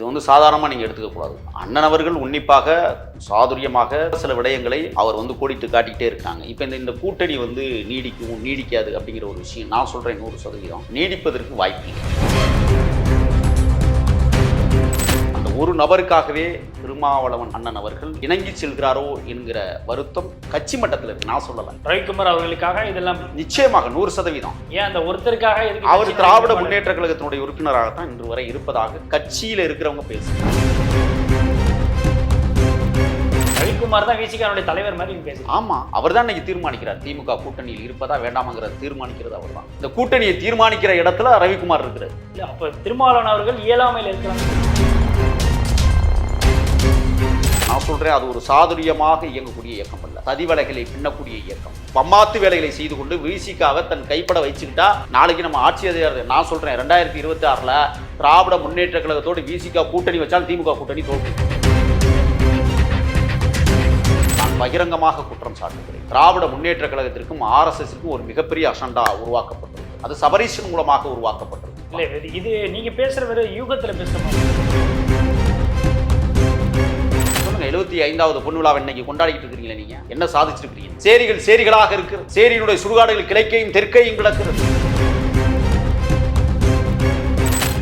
அது சாதாரணமாக நீங்கள் எடுத்துக்கக்கூடாது. அண்ணன் அவர்கள் உன்னிப்பாக சாதுரியமாக சில விடயங்களை அவர் கோடிட்டு காட்டிக்கிட்டே இருக்காங்க. இப்போ இந்த கூட்டணி நீடிக்கும் நீடிக்காது அப்படிங்கிற ஒரு விஷயம் நான் சொல்கிறேன் 100% நீடிப்பதற்கு வாய்ப்பு இல்லை. ஒரு நபருக்காகவே திருமாவளவன் அண்ணன் அவர்கள் இணங்கி செல்கிறாரோ என்கிற வருத்தம் கட்சி மட்டத்தில் இருக்கு. நான் சொல்லலை. ரவிக்குமார் அவர்களுக்காக இதெல்லாம் நிச்சயமாக 100%. ஏன் அந்த ஒருத்தருக்காக அவர் திராவிட முன்னேற்ற கழகத்தினுடைய உறுப்பினராகத்தான் இன்று வரை இருப்பதாக கட்சியில் இருக்கிறவங்க பேசுறாங்க. ரவிக்குமார் தான் விசிகாவுடைய தலைவர் மாதிரி பேசுறாரு. ஆமா, அவர் தான் இன்னைக்கு தீர்மானிக்கிறார். திமுக கூட்டணியில் இருப்பதா வேண்டாமாங்கிறத தீர்மானிக்கிறது அவர் தான். இந்த கூட்டணியை தீர்மானிக்கிற இடத்துல ரவிக்குமார் இருக்கிறார். இல்ல அப்ப திருமாவளவன் அவர்கள் இயலாமையில் இருக்கிறாங்க. நான் சொல்றேன், அது ஒரு சாதுரியமாக இயங்கக்கூடிய இயக்கம் அல்ல, சதிவலைகளை பின்னக்கூடிய இயக்கம். பம்மாத்து வேலைகளை செய்து கொண்டு விசிகாவை தன் கைப்பட வச்சுக்கிட்டா நாளைக்கு நம்ம ஆட்சி அதிகாரம். நான் சொல்றேன் 2026 திராவிட முன்னேற்ற கழகத்தோடு விசிகா கூட்டணி வச்சால் திமுக கூட்டணி தோல்வி. நான் பகிரங்கமாக குற்றம் சாட்டுகிறேன். திராவிட முன்னேற்ற கழகத்திற்கும் RSSக்கும் ஒரு மிகப்பெரிய அசண்டா உருவாக்கப்பட்டது. அது சபரீஷன் மூலமாக உருவாக்கப்பட்டது. இல்ல இது நீங்க பேசுற வேற யூகத்துல பேசுற 75வது பொன் விழாவை இன்னைக்கு கொண்டாடிட்டு இருக்கிறீங்களா? நீங்க என்ன சாதிச்சிருக்கீங்க? சேரிகள் சேரிகளாக இருக்கு. சேரியினுடைய சுடுகாடுகள் கிழக்கையும் தெற்கையும் கிடக்கிறது.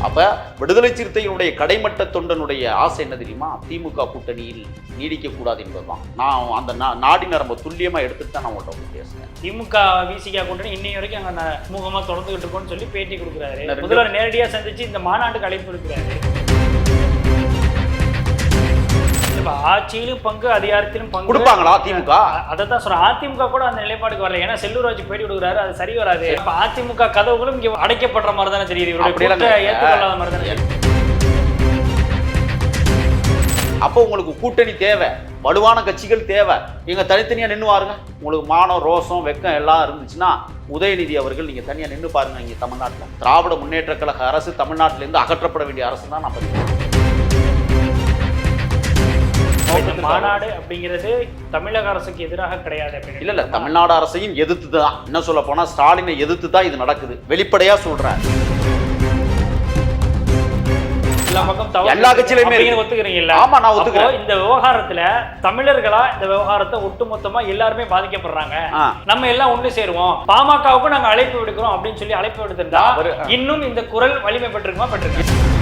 அப்ப விடுதலை சிறுத்தைகளுடைய கடைமட்ட தொண்டனுடைய ஆசை என்ன தெரியுமா? திமுக கூட்டணியில் நீடிக்க கூடாது என்பதுதான். நான் அந்த நாடின ரொம்ப துல்லியமா எடுத்துட்டு தான் நான் உங்கள்கிட்ட பேசுறேன். திமுக விசிகா கூட்டணி இன்னைய வரைக்கும் அங்க சுமூகமா தொடர்ந்துகிட்டு இருக்கோம்னு சொல்லி பேட்டி கொடுக்குறாரு. முதல்வர் நேரடியா சந்திச்சு இந்த மாநாட்டுக்கு அழைப்பு இருக்கிறாரு. ஆட்சியிலும் பங்கு அதிகாரத்திலும் பங்கு கொடுப்பாங்களா திமுக? அதான் சொல்றேன். அதிமுக கூட அந்த நிலைப்பாடுக்கு வரல. ஏன்னா செல்லூர் ராஜு பேட்டி கொடுக்குறாரு, அது சரி வராது. இப்ப அதிமுக கதவுகளும் இங்க அடைக்கப்படுற மாதிரி தானே தெரியுது. ஏற்றுக்கொள்ளாத மாதிரி தானே. அப்போ உங்களுக்கு கூட்டணி தேவை, வலுவான கட்சிகள் தேவை. நீங்க தனித்தனியா நின்று பாருங்க. உங்களுக்கு மானம் ரோசம் வெக்கம் எல்லாம் இருந்துச்சுன்னா உதயநிதி அவர்கள் நீங்க தனியா நின்று பாருங்க. இங்க தமிழ்நாட்டில் திராவிட முன்னேற்ற கழக அரசு தமிழ்நாட்டிலிருந்து அகற்றப்பட வேண்டிய அரசு தான் நான் மாநாடு அப்படிங்கிறது தமிழக அரசுக்கு எதிராக கிடையாது. இல்ல தமிழ்நாடு அரசையும் எதிர்த்து தான். என்ன சொல்ல போனா ஸ்டாலினை எதிர்த்து தான் இது நடக்குது. வெளிப்படையா சொல்றேன். எல்லா கட்சியிலுமே ஒத்துக்கிறீங்களா? ஆமா, நான் ஒத்துக்கிறேன். இந்த விவகாரத்துல தமிழர்களா இந்த விவகாரத்தை ஒட்டுமொத்தமா எல்லாருமே பாதிக்கப்படுறாங்க. நம்ம எல்லாம் ஒண்ணு சேருவோம், பாமகவுக்கும் நாங்க அழைப்பு விடுக்கிறோம் அப்படின்னு சொல்லி அழைப்பு விடுத்திருந்தா இன்னும் இந்த குரல் வலிமை பெற்றிருக்குமா? பெற்றிருக்கு.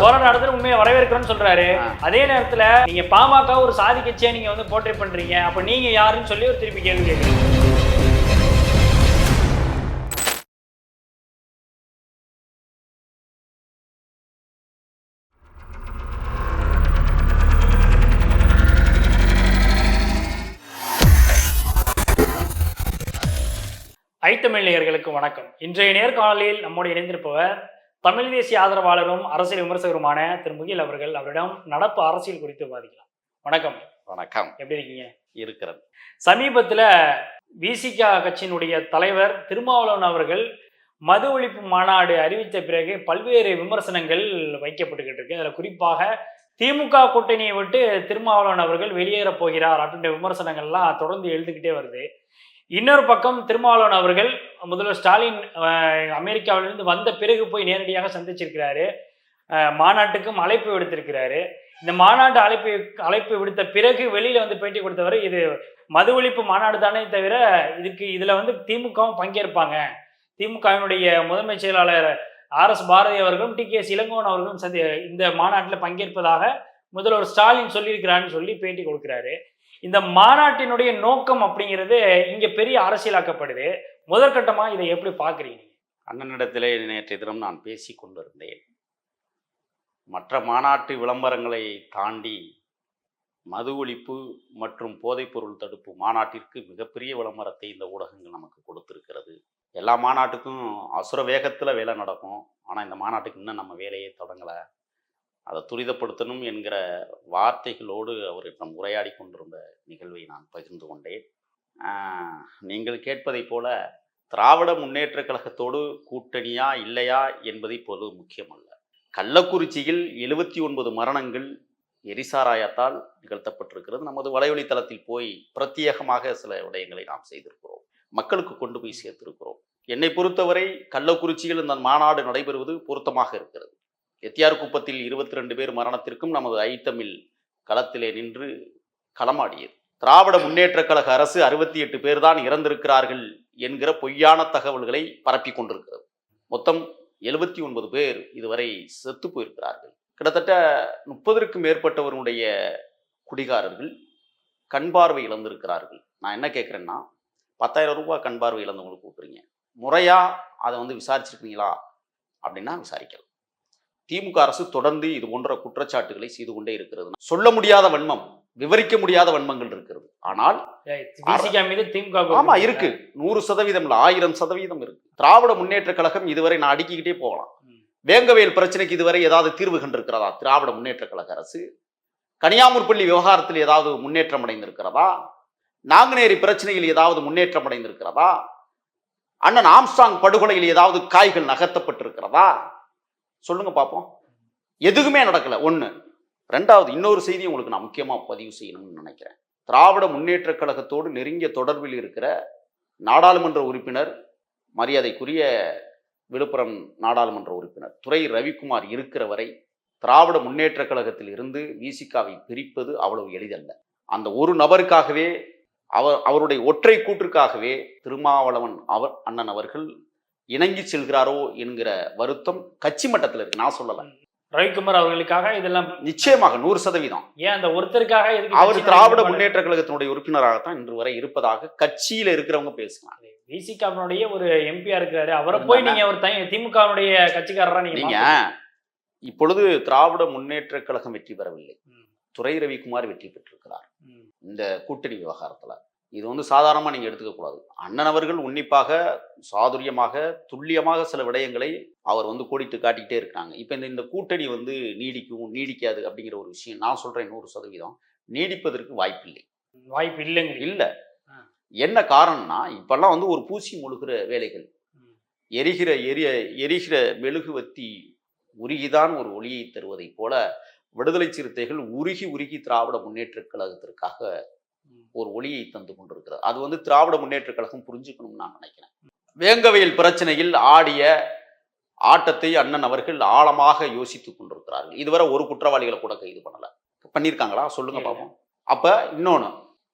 போராட்டம் உண்மையை வரவேற்கிறோம்னு சொல்றாரு. அதே நேரத்துல நீங்க பாமக ஒரு சாதி கட்சியா நீங்க போர்ட்ரே பண்றீங்க. அப்ப நீங்க யாருன்னு சொல்லி ஒரு திருப்பி கேள்வி கேட்குறீங்க. ஐத்தமிழ் நேயர்களுக்கு வணக்கம். இன்றைய நேர்காணலில் நம்மோடு இணைந்திருப்பவர் தமிழ் தேசிய ஆதரவாளரும் அரசியல் விமர்சகருமான திரு முகில் அவர்கள். அவரிடம் நடப்பு அரசியல் குறித்து விவாதிக்கலாம். வணக்கம். வணக்கம். எப்படி இருக்கீங்க? இருக்கிறது. சமீபத்தில் விசிகா கட்சியினுடைய தலைவர் திருமாவளவன் அவர்கள் மது ஒழிப்பு மாநாடு அறிவித்த பிறகு பல்வேறு விமர்சனங்கள் வைக்கப்பட்டுக்கிட்டு இருக்கு. அதில் குறிப்பாக திமுக கூட்டணியை விட்டு திருமாவளவன் அவர்கள் வெளியேறப் போகிறார் அப்படின்ற விமர்சனங்கள்லாம் தொடர்ந்து எழுதுகிட்டே வருது. இன்னொரு பக்கம் திருமாவளவன் அவர்கள் முதல்வர் ஸ்டாலின் அமெரிக்காவிலிருந்து வந்த பிறகு போய் நேரடியாக சந்திச்சிருக்கிறாரு. மாநாட்டுக்கும் அழைப்பு விடுத்திருக்கிறாரு. இந்த மாநாட்டு அழைப்பு விடுத்த பிறகு வெளியில பேட்டி கொடுத்தவர் இது மது ஒழிப்பு மாநாடு தானே தவிர இதுல திமுகவும் பங்கேற்பாங்க. திமுகவினுடைய முதன்மை செயலாளர் RS பாரதி அவர்களும் TKS இளங்கோவன் அவர்களும் இந்த மாநாட்டில் பங்கேற்பதாக முதல்வர் ஸ்டாலின் சொல்லியிருக்கிறான்னு சொல்லி பேட்டி கொடுக்கிறாரு. இந்த மாநாட்டினுடைய நோக்கம் அப்படிங்கிறது இங்க பெரிய அரசியலாக்கப்படுது. முதற்கட்டமா இதை எப்படி பாக்குறீங்க? அண்ணனிடத்திலே நேற்றைய தினம் நான் பேசி கொண்டிருந்தேன். மற்ற மாநாட்டு விளம்பரங்களை தாண்டி மது ஒழிப்பு மற்றும் போதைப்பொருள் தடுப்பு மாநாட்டிற்கு மிகப்பெரிய விளம்பரத்தை இந்த ஊடகங்கள் நமக்கு கொடுத்திருக்கிறது. எல்லா மாநாட்டுக்கும் அசுர வேகத்துல வேலை நடக்கும். ஆனா இந்த மாநாட்டுக்கு இன்னும் நம்ம வேலையை தொடங்கலை. அதை துரிதப்படுத்தணும் என்கிற வார்த்தைகளோடு அவரிடம் உரையாடி கொண்டிருந்த நிகழ்வை நான் பகிர்ந்து கொண்டேன். நீங்கள் கேட்பதை போல திராவிட முன்னேற்ற கழகத்தோடு கூட்டணியா இல்லையா என்பது இப்போது முக்கியமல்ல. கள்ளக்குறிச்சியில் 79 மரணங்கள் எரிசாராயத்தால் நிகழ்த்தப்பட்டிருக்கிறது. நமது வலைவழித்தளத்தில் போய் பிரத்யேகமாக சில விடயங்களை நாம் செய்திருக்கிறோம், மக்களுக்கு கொண்டு போய் சேர்த்திருக்கிறோம். என்னை பொறுத்தவரை கள்ளக்குறிச்சியில் இந்த மாநாடு நடைபெறுவது பொருத்தமாக இருக்கிறது. எத்தியார் குப்பத்தில் 22 பேர் மரணத்திற்கும் நமது ஐத்தமிழ் களத்திலே நின்று களமாடியது. திராவிட முன்னேற்ற கழக அரசு 68 பேர் தான் இறந்திருக்கிறார்கள் என்கிற பொய்யான தகவல்களை பரப்பி கொண்டிருக்கிறது. மொத்தம் 79 பேர் இதுவரை செத்து போயிருக்கிறார்கள். கிட்டத்தட்ட 30க்கும் மேற்பட்டவருடைய குடிகாரர்கள் கண் பார்வை இழந்திருக்கிறார்கள். நான் என்ன கேட்குறேன்னா, 10,000 ரூபாய் கண் பார்வை இழந்தவங்களுக்கு கூப்பிட்றீங்க, முறையா அதை விசாரிச்சிருக்கீங்களா அப்படின்னா விசாரிக்கலாம். திமுக அரசு தொடர்ந்து இது போன்ற குற்றச்சாட்டுகளை செய்து கொண்டே இருக்கிறது. சொல்ல முடியாத வன்மம், விவரிக்க முடியாத வன்மங்கள் இருக்கிறது. ஆனால் மீது திமுக ஆமா இருக்கு, 100% இல்ல, 1000% இருக்கு. திராவிட முன்னேற்ற கழகம் இதுவரை நான் அடுக்கிக்கிட்டே போகலாம். வேங்கவேல் பிரச்சனைக்கு இதுவரை ஏதாவது தீர்வு கண்டிருக்கிறதா திராவிட முன்னேற்ற கழக அரசு? கனியாமூர் பள்ளி விவகாரத்தில் ஏதாவது முன்னேற்றம் அடைந்திருக்கிறதா? நாங்குநேரி பிரச்சனையில் ஏதாவது முன்னேற்றம் அடைந்திருக்கிறதா? அண்ணன் ஆம்ஸ்ட்ராங் படுகொலையில் ஏதாவது காய்கள் நகர்த்தப்பட்டிருக்கிறதா? சொல்லுங்க பார்ப்போம். எதுவுமே நடக்கல. ஒன்று. ரெண்டாவது, இன்னொரு செய்தி உங்களுக்கு நான் முக்கியமாக பதிவு செய்யணும்னு நினைக்கிறேன். திராவிட முன்னேற்ற கழகத்தோடு நெருங்கிய தொடர்பில் இருக்கிற நாடாளுமன்ற உறுப்பினர், மரியாதைக்குரிய விழுப்புரம் நாடாளுமன்ற உறுப்பினர் துரை ரவிக்குமார் இருக்கிற வரை திராவிட முன்னேற்ற கழகத்தில் இருந்து விசிகாவை பிரிப்பது அவ்வளவு எளிதல்ல. அந்த ஒரு நபருக்காகவே, அவருடைய ஒற்றை கூற்றுக்காகவே திருமாவளவன் அண்ணன் அவர்கள் இணங்கி செல்கிறாரோ என்கிற வருத்தம் கட்சி மட்டத்தில் இருக்கு. நான் சொல்லல, ரவிக்குமார் அவர்களுக்காக இதெல்லாம் நிச்சயமாக 100%. ஏன் அந்த ஒருத்தருக்காக அவர் திராவிட முன்னேற்ற கழகத்தினுடைய உறுப்பினராகத்தான் இன்று வரை இருப்பதாக கட்சியில இருக்கிறவங்க பேசுறாங்க. விசிகாவினுடைய ஒரு எம்பியா இருக்கிறாரு, அவரை போய் நீங்க ஒரு திமுகவுடைய கட்சிக்காரரா நீங்க இப்பொழுது திராவிட முன்னேற்ற கழகம் வெற்றி பெறவில்லை, துரை ரவிக்குமார் வெற்றி பெற்றிருக்கிறார் இந்த கூட்டணி விவகாரத்துல. இது சாதாரணமாக நீங்கள் எடுத்துக்க கூடாது. அண்ணன் அவர்கள் உன்னிப்பாக, சாதுரியமாக, துல்லியமாக சில விடயங்களை அவர் கோடிட்டு காட்டிக்கிட்டே இருக்காங்க. இப்போ இந்த கூட்டணி நீடிக்கும் நீடிக்காது அப்படிங்கிற ஒரு விஷயம் நான் சொல்கிறேன் 100% நீடிப்பதற்கு வாய்ப்பில்லை. வாய்ப்பு இல்லைங்க. இல்லை. என்ன காரணம்னா, இப்பெல்லாம் ஒரு பூசி முழுகிற வேலைகள், எரிகிற மெழுகுவத்தி உருகிதான் ஒரு ஒளியை தருவதை போல விடுதலை சிறுத்தைகள் உருகி திராவிட முன்னேற்ற கழகத்திற்காக ஒரு ஒளியை தந்து கொண்டிருக்கிறது. அது திராவிட முன்னேற்ற கழகம் புரிஞ்சுக்கணும்னு நான் நினைக்கிறேன். வேங்கவேல் பிரச்சனையில் ஆடிய ஆட்டத்தை அண்ணன் அவர்கள் ஆழமாக யோசித்துக் கொண்டிருக்கிறார்கள். இதுவரை ஒரு குற்றவாளிகளை கூட கைது பண்ணியிருக்காங்களா? சொல்லுங்க பார்ப்போம். அப்ப இன்னொன்னு,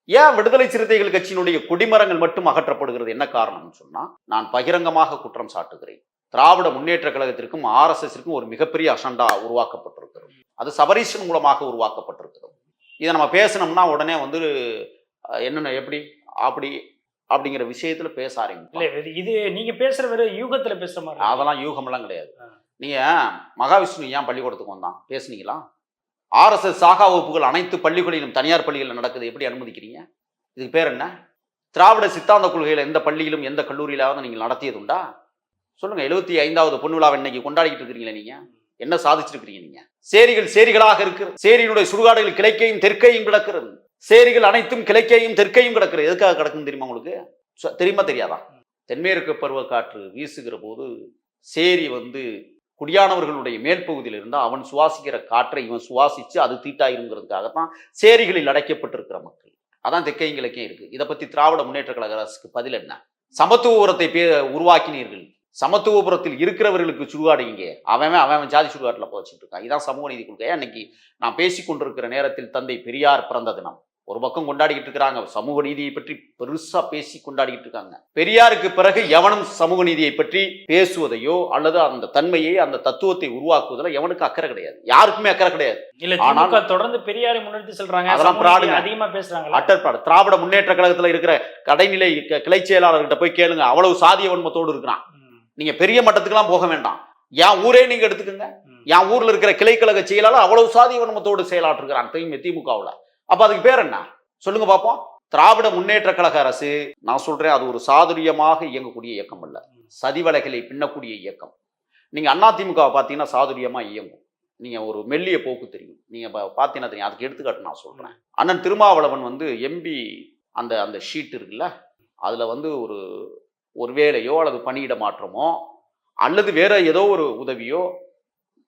ஏன் விடுதலை சிறுத்தைகள் கட்சியினுடைய கொடிமரங்கள் மட்டும் அகற்றப்படுகிறது? என்ன காரணம்னு சொன்னா, நான் பகிரங்கமாக குற்றம் சாட்டுகிறேன். திராவிட முன்னேற்ற கழகத்திற்கும் RSSற்கும் ஒரு மிகப்பெரிய அசண்டா உருவாக்கப்பட்டிருக்கிறது. அது சபரீஷன் மூலமாக உருவாக்கப்பட்டிருக்கிறது. இதை நம்ம பேசணும்னா உடனே என்னென்ன எப்படி அப்படி அப்படிங்கிற விஷயத்துல பேச ஆரம்பிக்கும். இது நீங்க பேசுற வேற யூகத்துல பேசுற மாதிரி. அதெல்லாம் யூகமெல்லாம் கிடையாது. நீங்க மகாவிஷ்ணு ஏன் பள்ளிக்கூடத்துக்கு வந்தான் பேசுனீங்களா? RSS சாகா வகுப்புகள் அனைத்து பள்ளிகளிலும், தனியார் பள்ளிகளில் நடக்குது, எப்படி அனுமதிக்கிறீங்க? இதுக்கு பேர் என்ன? திராவிட சித்தாந்த கொள்கையில எந்த பள்ளியிலும் எந்த கல்லூரியிலாவது நீங்கள் நடத்தியது உண்டா? சொல்லுங்க. 75வது பொன் விழாவை இன்னைக்கு கொண்டாடிக்கிட்டு இருக்கிறீங்களே, நீங்க என்ன சாதிச்சிருக்கிறீங்க? நீங்க சேரிகளாக இருக்கு. சேரியினுடைய சுடுகாடுகள் கிழக்கையும் தெற்கையும் கிடக்கிறது. சேரிகள் அனைத்தும் கிழக்கையும் தெற்கையும் கிடக்கிறது. எதுக்காக கிடக்குன்னு தெரியுமா உங்களுக்கு? தெரியுமா தெரியாதா? தென்மேற்கு பருவ காற்று வீசுகிற போது சேரி குடியானவர்களுடைய மேல் பகுதியில் இருந்தால் அவன் சுவாசிக்கிற காற்றை இவன் சுவாசிச்சு அது தீட்டாயிருங்கிறதுக்காகத்தான் சேரிகளில் அடைக்கப்பட்டிருக்கிற மக்கள். அதான் தெற்கையும் கிழக்கையும் இருக்கு. இதை பத்தி திராவிட முன்னேற்ற கழக அரசுக்கு பதில் என்ன? சமத்துவபுரத்தை உருவாக்கினீர்கள். சமத்துவபுரத்தில் இருக்கிறவர்களுக்கு சுடுகாடு இங்கே, அவன் ஜாதி சுடுகாட்டில் போச்சுட்டு இருக்கான். இதான் சமூக நீதி கொள்கை. அன்னைக்கு நான் பேசி கொண்டிருக்கிற நேரத்தில் தந்தை பெரியார் பிறந்த தினம் ஒரு பக்கம் கொண்டாடிக்கிட்டு இருக்கிறாங்க. சமூக நீதியை பற்றி பெருசா பேசி கொண்டாடிக்கிட்டு இருக்காங்க. பெரியாருக்கு பிறகு எவனும் சமூக நீதியை பற்றி பேசுவதையோ அல்லது அந்த தன்மையை, அந்த தத்துவத்தை உருவாக்குவதில் எவனுக்கு அக்கறை கிடையாது. யாருக்குமே அக்கறை கிடையாது. ஆனால் தொடர்ந்து பெரியாரை முன்னெடுத்து சொல்றாங்க. அதெல்லாம் அதிகமா பேசுறாங்க. அட்டர்பாடு. திராவிட முன்னேற்ற கழகத்துல இருக்கிற கடைநிலை கிளை செயலாளர்கிட்ட போய் கேளுங்க, அவ்வளவு சாதிய வன்மத்தோடு இருக்கிறான். நீங்க பெரிய மட்டத்துக்கெல்லாம் போக வேண்டாம். என் ஊரே நீங்க எடுத்துக்கோங்க. என் ஊர்ல இருக்கிற கிளைக்கழக செயலாளர் அவ்வளவு சாதிய வன்மத்தோடு செயலாற்றுகிறான் திமுகவுல. அப்ப அதுக்கு பேர் என்ன? சொல்லுங்க பார்ப்போம். திராவிட முன்னேற்ற கழக அரசு, நான் சொல்றேன், அது ஒரு சாதுரியமாக இயங்கக்கூடிய இயக்கம் அல்ல, சதிவலைகளை பின்னக்கூடிய இயக்கம். நீங்க அதிமுக பாத்தீங்கன்னா சாதுரியமா இயங்கும். நீங்க ஒரு மெல்லிய போக்கு தெரியும். நீங்க பாத்தீங்கன்னா தெரியும். அதுக்கு எடுத்துக்காட்டு நான் சொல்றேன். அண்ணன் திருமாவளவன் எம்பி அந்த ஷீட் இருக்குல்ல, அதுல ஒரு வேலையோ அல்லது பணியிட மாற்றமோ அல்லது வேற ஏதோ ஒரு உதவியோ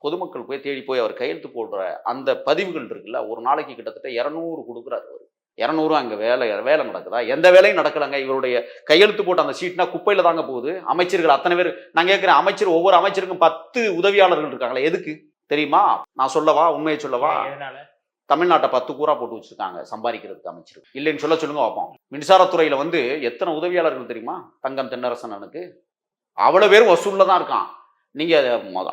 பொதுமக்கள் போய் தேடி போய் அவர் கையெழுத்து போடுற அந்த பதிவுகள் இருக்குல்ல, ஒரு நாளைக்கு கிட்டத்தட்ட 200 கொடுக்குறாரு. 200 அங்கே வேலை நடக்குதா? எந்த வேலையும் நடக்கலைங்க. இவருடைய கையெழுத்து போட்ட அந்த ஷீட்னா குப்பையில் தாங்க போகுது. அமைச்சர்கள் அத்தனை பேர், நான் கேட்குறேன், ஒவ்வொரு அமைச்சருக்கும் 10 உதவியாளர்கள் இருக்காங்களே, எதுக்கு தெரியுமா? நான் சொல்லவா, உண்மையை சொல்லவா? தமிழ்நாட்டை 10 கூறா போட்டு வச்சிருக்காங்க சம்பாதிக்கிறதுக்கு அமைச்சர். இல்லைன்னு சொல்லுங்க பார்ப்போம். மின்சாரத்துறையில் வந்து எத்தனை உதவியாளர்கள் தெரியுமா? தங்கம் தென்னரசனுக்கு அவ்வளோ பேர் வசூலில் தான் இருக்கான். நீங்கள்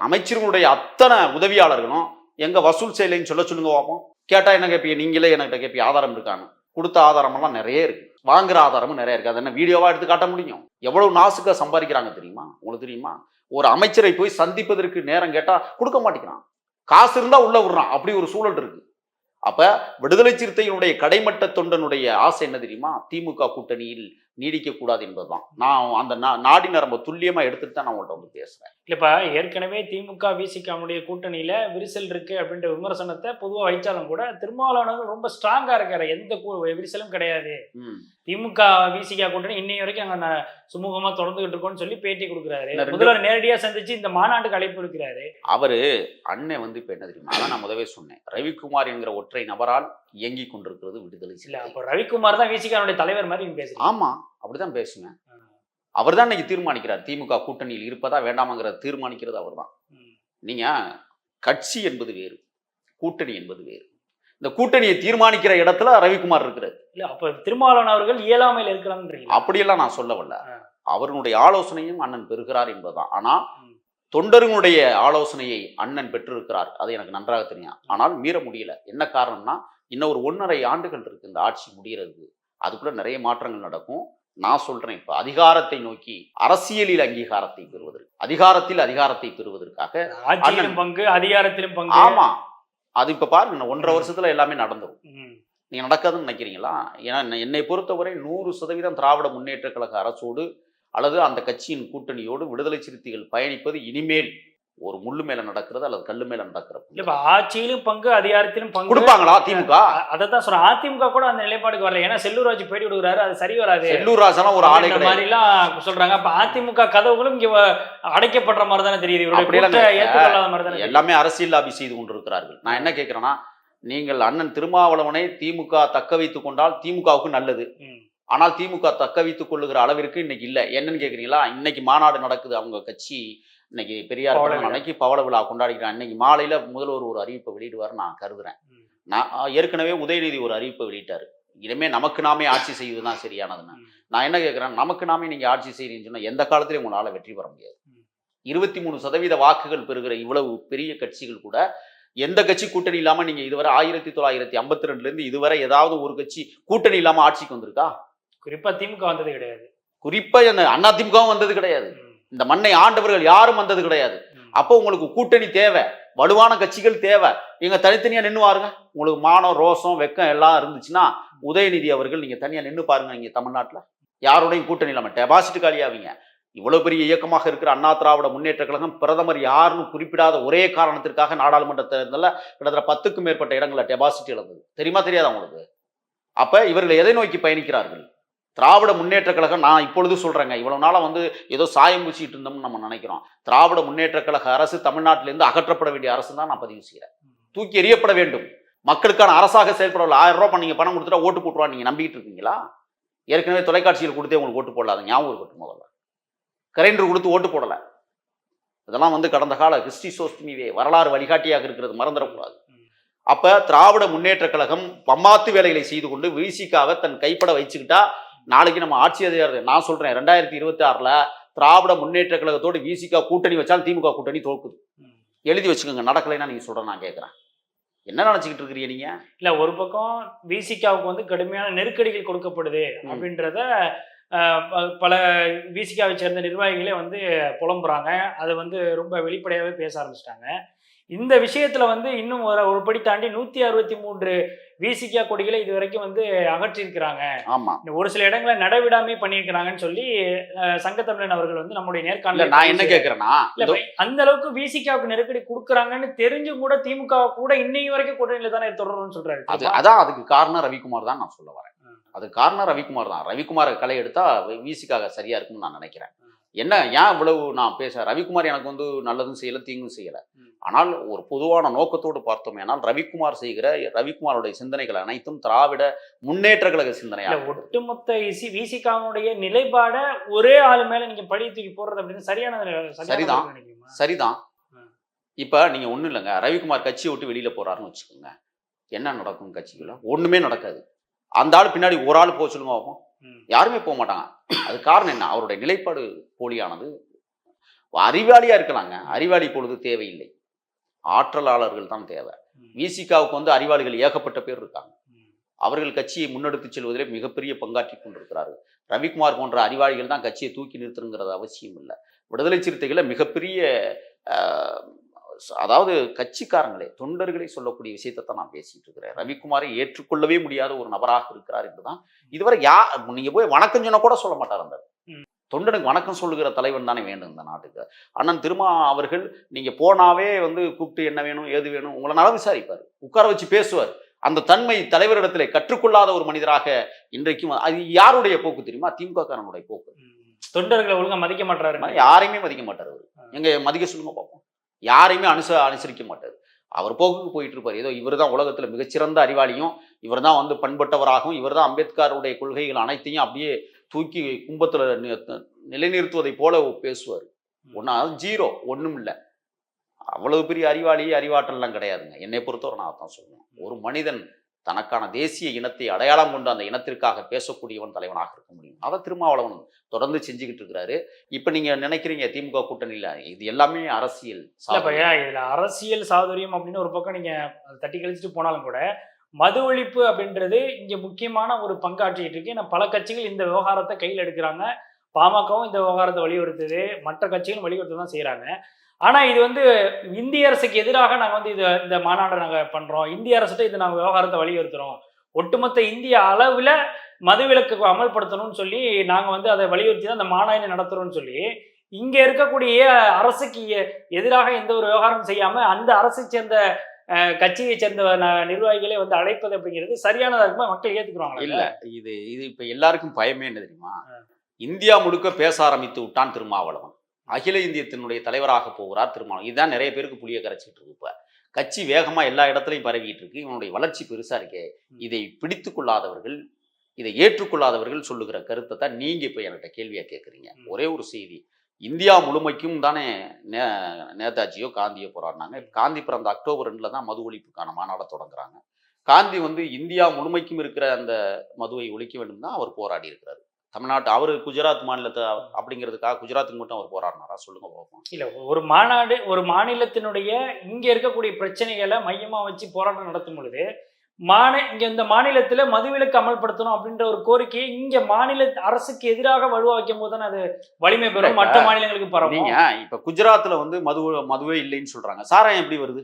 அமைச்சர்களுடைய அத்தனை உதவியாளர்களும் எங்க வசூல் செய்யலைன்னு சொல்லுங்க பார்ப்போம். கேட்டால் என்ன கேட்பீங்க? நீங்களே என்கிட்ட கேட்பீங்க ஆதாரம் இருக்கான்னு. கொடுத்த ஆதாரமெல்லாம் நிறைய இருக்கு, வாங்குற ஆதாரமும் நிறைய இருக்கு. அது என்ன வீடியோவா எடுத்து காட்ட முடியும்? எவ்வளவு நாசுக்கா சம்பாதிக்கிறாங்க தெரியுமா? உங்களுக்கு தெரியுமா? ஒரு அமைச்சரை போய் சந்திப்பதற்கு நேரம் கேட்டா கொடுக்க மாட்டேங்கிறான். காசு இருந்தா உள்ள விடுறான். அப்படி ஒரு சூழல் இருக்கு. அப்ப விடுதலை சிறுத்தையினுடைய கடைமட்ட தொண்டனுடைய ஆசை என்ன தெரியுமா? திமுக கூட்டணியில் நீடிக்க கூடாது என்பதுதான். நான் அந்த நாடி நரம்ப துல்லியமா எடுத்துட்டு தான் நான் உங்கள்கிட்ட வந்து பேசுறேன். இல்லப்பா, ஏற்கனவே திமுக விசிகாவுடைய கூட்டணியில விரிசல் இருக்கு அப்படின்ற விமர்சனத்தை பொதுவாக வைச்சாலும் கூட திருமாவளவன் ரொம்ப ஸ்ட்ராங்கா இருக்காரு. எந்த விரிசலும் கிடையாது, திமுக விசிகா கூட்டணி இன்னை வரைக்கும் அங்க சுமூகமா தொடர்ந்துகிட்டு இருக்கோம்னு சொல்லி பேட்டி கொடுக்குறாரு. முதல்வர் நேரடியா சந்திச்சு இந்த மாநாட்டுக்கு அழைப்பு எடுக்கிறாரு. அவரு அண்ணன் வந்து இப்ப என்ன தெரியுமா? அதான் நான் முதவே சொன்னேன், ரவிக்குமார் என்கிற ஒற்றை நபரால் இயங்கி கொண்டிருக்கிறது விடுதலை சிறுத்தை. அப்ப ரவிக்குமார் தான் விசிகாவுடைய தலைவர் மாதிரி பேசுறேன். ஆமா, அப்படிதான் பேசுவேன். அவர் தான் இன்னைக்கு தீர்மானிக்கிறார். திமுக கூட்டணியில் இருப்பதா வேண்டாமாங்கிறத தீர்மானிக்கிறது அவர் தான். நீங்க கட்சி என்பது வேறு, கூட்டணி என்பது வேறு. இந்த கூட்டணியை தீர்மானிக்கிற இடத்துல ரவிக்குமார் இருக்கிறார். இல்ல, அப்ப திருமாவளவன் அவர்கள் இயலாமையில் இருக்கிறாங்க. அப்படியெல்லாம் நான் சொல்ல வரல. அவர்களுடைய ஆலோசனையும் அண்ணன் பெறுகிறார் என்பதுதான். ஆனா தொண்டர்களுடைய ஆலோசனையை அண்ணன் பெற்றிருக்கிறார், அது எனக்கு நன்றாக தெரியும். ஆனால் மீற முடியல. என்ன காரணம்னா, இன்னும் ஒரு 1.5 ஆண்டுகள் இருக்கு இந்த ஆட்சி முடிகிறதுக்கு. அதுக்குள்ள நிறைய மாற்றங்கள் நடக்கும். நான் சொல்றேன், இப்ப அதிகாரத்தை நோக்கி அரசியலில் அங்கீகாரத்தை பெறுவதற்கு, அதிகாரத்தை பெறுவதற்காக பங்கு, அதிகாரத்திலும் பங்கு. ஆமா, அது இப்ப பாருங்க 1.5 வருஷத்துல எல்லாமே நடந்துடும். நீங்க நடக்காதுன்னு நினைக்கிறீங்களா? ஏன்னா என்னை பொறுத்தவரை 100% திராவிட முன்னேற்ற கழக அரசோடு அல்லது அந்த கட்சியின் கூட்டணியோடு விடுதலை சிறுத்தைகள் பயணிப்பது இனிமேல் ஒரு முள்ளு மேல நடக்கிறது அல்லது கல்லு மேல நடக்கிறது. இப்ப ஆட்சியிலும் பங்கு, அதிகாரத்திலும் பங்கு கொடுப்பாங்களா திமுக? அதான் சொல்றேன், அதிமுக கூட அந்த நிலைப்பாடுக்கு வரல. ஏன்னா செல்லூர் ராஜ் பேட்டி விடுகிறாரு, அது சரி வராது. செல்லூர் ராஜ் ஒரு ஆளை மாதிரி எல்லாம் சொல்றாங்க. அப்ப அதிமுக கதவுகளும் இங்க அடைக்கப்படுற மாதிரி தானே தெரியுது. எல்லாமே அரசியல் லாபி செய்து கொண்டிருக்கிறார்கள். நான் என்ன கேட்கிறேன்னா, நீங்கள் அண்ணன் திருமாவளவனை திமுக தக்க வைத்துக் கொண்டால் திமுகவுக்கு நல்லது. ஆனால் திமுக தக்க வைத்துக் கொள்ளுகிற அளவிற்கு இன்னைக்கு இல்லை. என்னன்னு கேட்குறீங்களா? இன்னைக்கு மாநாடு நடக்குது, அவங்க கட்சி இன்னைக்கு பெரியார் அன்னைக்கு பவள விழா கொண்டாடிக்கிறான். இன்னைக்கு மாலையில முதல்வர் ஒரு அறிவிப்பை வெளியிடுவார் நான் கருதுறேன். நான் ஏற்கனவே உதயநிதி ஒரு அறிவிப்பை வெளியிட்டாரு, இனிமே நமக்கு நாமே ஆட்சி செய்வதுதான் சரியானதுன்னு. நான் என்ன கேட்கிறேன், நமக்கு நாமே நீங்க ஆட்சி செய்றீங்கன்னு சொன்னா எந்த காலத்திலையும் உங்களால வெற்றி பெற முடியாது. 23% வாக்குகள் பெறுகிற இவ்வளவு பெரிய கட்சிகள் கூட எந்த கட்சி கூட்டணி இல்லாம நீங்க இதுவரை 1952 இருந்து இதுவரை ஏதாவது ஒரு கட்சி கூட்டணி இல்லாம ஆட்சிக்கு வந்திருக்கா? குறிப்பா திமுக வந்தது கிடையாது. குறிப்பா அண்ணா திமுகவும் வந்தது கிடையாது. இந்த மண்ணை ஆண்டவர்கள் யாரும் வந்தது கிடையாது. அப்போ உங்களுக்கு கூட்டணி தேவை, வலுவான கட்சிகள் தேவை. எங்க தனித்தனியா நின்று பாருங்க. உங்களுக்கு மானம், ரோசம், வெக்கம் எல்லாம் இருந்துச்சுன்னா உதயநிதி அவர்கள் நீங்க தனியா நின்று பாருங்க. நீங்க தமிழ்நாட்டுல யாரோடையும் கூட்டணி இல்லாம டெபாசிட் காலியாவீங்க. இவ்வளவு பெரிய இயக்கமாக இருக்கிற அண்ணா திராவிட முன்னேற்ற கழகம் பிரதமர் யாருன்னு குறிப்பிடாத ஒரே காரணத்திற்காக நாடாளுமன்ற தேர்தலில் கிட்டத்தட்ட 10க்கும் மேற்பட்ட இடங்களில் டெபாசிட் இழந்தது. தெரியுமா தெரியாதா உங்களுக்கு? அப்ப இவர்கள் எதை நோக்கி பயணிக்கிறார்கள்? திராவிட முன்னேற்ற கழகம், நான் இப்பொழுது சொல்றேங்க, இவ்வளவு நாளா ஏதோ சாயம் பூச்சிட்டு இருந்தோம்னு நம்ம நினைக்கிறோம். திராவிட முன்னேற்ற கழக அரசு தமிழ்நாட்டிலிருந்து அகற்றப்பட வேண்டிய அரசு தான் நான் பதிவு செய்கிறேன். தூக்கி எறியப்பட வேண்டும். மக்களுக்கான அரசாக செயல்படவில்லை. 1000 ரூபாய் நீங்க பணம் கொடுத்துட்டா ஓட்டு போட்டுருவான்னு நீங்க நம்பிக்கிட்டு இருக்கீங்களா? ஏற்கனவே தொலைக்காட்சியில் கொடுத்தே உங்களுக்கு ஓட்டு போடலாத ஞாபகம் இருக்கட்டும். முதல்ல கரைண்டர் கொடுத்து ஓட்டு போடல. இதெல்லாம் கடந்த கால ஹிஸ்டரி சோஸ்டிமிவே வரலாறு வழிகாட்டியாக இருக்கிறது, மறந்துடக்கூடாது. அப்ப திராவிட முன்னேற்ற கழகம் பம்மாத்து வேலைகளை செய்து கொண்டு விசிகாவை தன் கைப்பட வச்சுக்கிட்டா நாளைக்கு நம்ம ஆட்சி அதிகாரம், நான் சொல்றேன் 2026 திராவிட முன்னேற்ற கழகத்தோடு விசிகா கூட்டணி வச்சாலும் திமுக கூட்டணி தோக்குது. எழுதி வச்சுக்கோங்க. நடக்கலைன்னா நீங்க சொல்ற, நான் கேட்கிறேன், என்ன நினைச்சுக்கிட்டு இருக்கிறீங்க நீங்க? இல்ல, ஒரு பக்கம் விசிகாவுக்கு கடுமையான நெருக்கடிகள் கொடுக்கப்படுது அப்படின்றத பல விசிகாவை சேர்ந்த நிர்வாகிகளே புலம்புறாங்க. அதை ரொம்ப வெளிப்படையாகவே பேச ஆரம்பிச்சிட்டாங்க. இந்த விஷயத்துல இன்னும் ஒரு படி தாண்டி 163 விசிகா கொடிகளை இது வரைக்கும் அகற்றிருக்கிறாங்க. ஆமா, ஒரு சில இடங்களை நடவிடாமே பண்ணியிருக்கிறாங்கன்னு சொல்லி சங்கத்தமிழன் அவர்கள் நம்முடைய நேர்காணல். நான் என்ன கேட்கிறேன்னா, அந்த அளவுக்கு விசிகாவுக்கு நெருக்கடி கொடுக்குறாங்கன்னு தெரிஞ்சும் கூட திமுக கூட இன்னைக்கு வரைக்கும் கூட்டணியில தானே தொடரணும்னு சொல்றாரு. அதான் அதுக்கு காரணம் ரவிக்குமார் தான் நான் சொல்ல வரேன். அது காரணம் ரவிக்குமார் தான். ரவிக்குமார் களை எடுத்தா விசிகாக சரியா இருக்குன்னு நான் நினைக்கிறேன். என்ன ஏன் இவ்வளவு நான் பேச ரவிக்குமார் எனக்கு வந்து நல்லதும் செய்யலை தீங்கும் செய்யலை. ஆனால் ஒரு பொதுவான நோக்கத்தோடு பார்த்தோம். ஏனால் ரவிக்குமார் செய்கிற ரவிக்குமாருடைய சிந்தனைகள் அனைத்தும் திராவிட முன்னேற்ற கழக சிந்தனையாக ஒட்டுமொத்த விசிகாவுடைய நிலைப்பாட ஒரே ஆளு மேல நீங்க பழி தூக்கி போடுறது அப்படின்னு சரிதான் சரிதான். இப்ப நீங்க ஒண்ணும் இல்லைங்க, ரவிக்குமார் கட்சியை விட்டு வெளியில போறாருன்னு வச்சுக்கோங்க, என்ன நடக்கும்? கட்சிக்குள்ள ஒண்ணுமே நடக்காது. அந்த ஆள் பின்னாடி ஒரு ஆள் போக சொல்லுங்க பார்ப்போம், யாருமே போக மாட்டாங்க. அது காரணம் என்ன? அவருடைய நிலைப்பாடு போலியானது. அறிவாளியா இருக்கலாங்க, அறிவாளி பொழுது தேவையில்லை, ஆற்றலாளர்கள் தான் தேவை. விசிகாவுக்கு வந்து அறிவாளிகள் ஏகப்பட்ட பேர் இருக்காங்க. அவர்கள் கட்சியை முன்னெடுத்து செல்வதிலே மிகப்பெரிய பங்காற்றி கொண்டிருக்கிறார்கள். ரவிக்குமார் போன்ற அறிவாளிகள் தான் கட்சியை தூக்கி நிறுத்துங்கிறது அவசியம் இல்லை. விடுதலை சிறுத்தைகளை மிகப்பெரிய அதாவது கட்சிக்காரங்களே தொண்டர்களை சொல்லக்கூடிய விஷயத்தை தான் நான் பேசிட்டு இருக்கிறேன். ரவிக்குமாரை ஏற்றுக்கொள்ளவே முடியாத ஒரு நபராக இருக்கிறார் என்றுதான் இதுவரை நீங்க போய் வணக்கம் சொன்ன கூட சொல்ல மாட்டார். அந்த தொண்டனுக்கு வணக்கம் சொல்லுகிற தலைவன் தானே வேண்டும் இந்த நாட்டுக்கு. அண்ணன் திருமா அவர்கள் நீங்க போனாவே வந்து கூப்பிட்டு என்ன வேணும் ஏது வேணும் உங்களை நல விசாரிப்பார், உட்கார வச்சு பேசுவார். அந்த தன்மை தலைவரிடத்திலே கற்றுக்கொள்ளாத ஒரு மனிதராக இன்றைக்கும் அது யாருடைய போக்கு தெரியுமா? திமுக காரனுடைய போக்கு. தொண்டர்களை ஒழுங்கா மதிக்க மாட்டாரு, யாரையுமே மதிக்க மாட்டார். அவர் எங்க மதிக்க சொல்லுங்க பார்ப்போம். யாரையுமே அனுசரிக்க மாட்டார். அவர் போக்குக்கு போயிட்டு இருப்பார். ஏதோ இவர் தான் உலகத்துல மிகச்சிறந்த அறிவாளியும், இவர் தான் வந்து பண்பட்டவராகவும், இவர் தான் அம்பேத்கருடைய கொள்கைகள் அனைத்தையும் அப்படியே தூக்கி கும்பத்துல நிலைநிறுத்துவதை போல பேசுவார். ஒன்னா ஜீரோ, ஒண்ணும் இல்லை. அவ்வளவு பெரிய அறிவாற்றல்லாம் கிடையாதுங்க. என்னை பொறுத்தவரை நான் தான் சொல்லுவேன், ஒரு மனிதன் தனக்கான தேசிய இனத்தை அடையாளம் கொண்டு அந்த இனத்திற்காக பேசக்கூடியவன் தலைவனாக இருக்க முடியும். அதை திருமாவளவன் தொடர்ந்து செஞ்சுக்கிட்டு இருக்கிறாரு. இப்ப நீங்க நினைக்கிறீங்க திமுக கூட்டணியில இது எல்லாமே அரசியல். இதுல அரசியல் சாதுரியம் அப்படின்னு ஒரு பக்கம் நீங்க தட்டி கழிச்சுட்டு போனாலும் கூட மது ஒழிப்பு அப்படின்றது இங்க முக்கியமான ஒரு பங்காற்றிட்டு இருக்கு. ஏன்னா பல கட்சிகள் இந்த விவகாரத்தை கையில் எடுக்கிறாங்க. பாமகவும் இந்த விவகாரத்தை வலியுறுத்துது, மற்ற கட்சிகளும் வலியுறுத்த தான் செய்யறாங்க. ஆனா இது வந்து இந்திய அரசுக்கு எதிராக நாங்க வந்து இந்த மாநாட்டை நாங்க பண்றோம், இந்திய அரசுகிட்ட இது நாங்க விவகாரத்தை வலியுறுத்துறோம், ஒட்டுமொத்த இந்திய அளவுல மதுவிலக்கு அமல்படுத்தணும்னு சொல்லி நாங்க வந்து அதை வலியுறுத்தி தான் அந்த மாநாட்டை நடத்துறோம்னு சொல்லி இங்க இருக்கக்கூடிய அரசுக்கு எதிராக எந்த ஒரு விவகாரம் செய்யாம அந்த அரசை சேர்ந்த கட்சியை சேர்ந்த நிர்வாகிகளே வந்து அழைப்பது அப்படிங்கிறது சரியானதா இருக்குமா? மக்கள் ஏத்துக்குறாங்க இல்ல? இது இப்ப எல்லாருக்கும் பயமே என்ன தெரியுமா? இந்தியா முழுக்க பேச ஆரம்பித்து விட்டான் திருமாவளவன். அகில இந்தியத்தினுடைய தலைவராக போகிறார் திருமாவளவன். இதுதான் நிறைய பேருக்கு புளிய கரைச்சிட்டு இருக்கு. இப்ப கட்சி வேகமா எல்லா இடத்துலையும் பரவிட்டு இருக்கு. இவனுடைய வளர்ச்சி பெருசா இருக்கே, இதை பிடித்து கொள்ளாதவர்கள், இதை ஏற்றுக்கொள்ளாதவர்கள் சொல்லுகிற கருத்தை தான் நீங்க இப்ப என்கிட்ட கேள்வியா கேட்குறீங்க. ஒரே ஒரு செய்தி, இந்தியா முழுமைக்கும் தானே நேதாஜியோ காந்தியோ போராடினாங்க. காந்தி பிறந்த அக்டோபர் 2 தான் மது ஒழிப்புக்கான மாநாட தொடங்குறாங்க. காந்தி வந்து இந்தியா முழுமைக்கும் இருக்கிற அந்த மதுவை ஒழிக்க வேண்டும் தான் அவர் போராடி இருக்கிறாரு. தமிழ்நாட்டு அவர் குஜராத் மாநிலத்தை அப்படிங்கிறதுக்காக குஜராத்துக்கு மட்டும் அவர் போராடினாரா? சொல்லுங்க பார்ப்போம். இல்ல, ஒரு மாநாடு ஒரு மாநிலத்தினுடைய இங்க இருக்கக்கூடிய பிரச்சனைகளை மையமா வச்சு போராட்டம் நடத்தும் பொழுது இங்க இந்த மாநிலத்துல மதுவிலக்கு அமல்படுத்தணும் அப்படின்ற ஒரு கோரிக்கையை இங்க மாநில அரசுக்கு எதிராக வலுவா வைக்கும் போது தானே அது வலிமை பெறும், மற்ற மாநிலங்களுக்கு பரவும். நீங்க இப்ப குஜராத்ல வந்து மதுவே இல்லைன்னு சொல்றாங்க, சாராயம் எப்படி வருது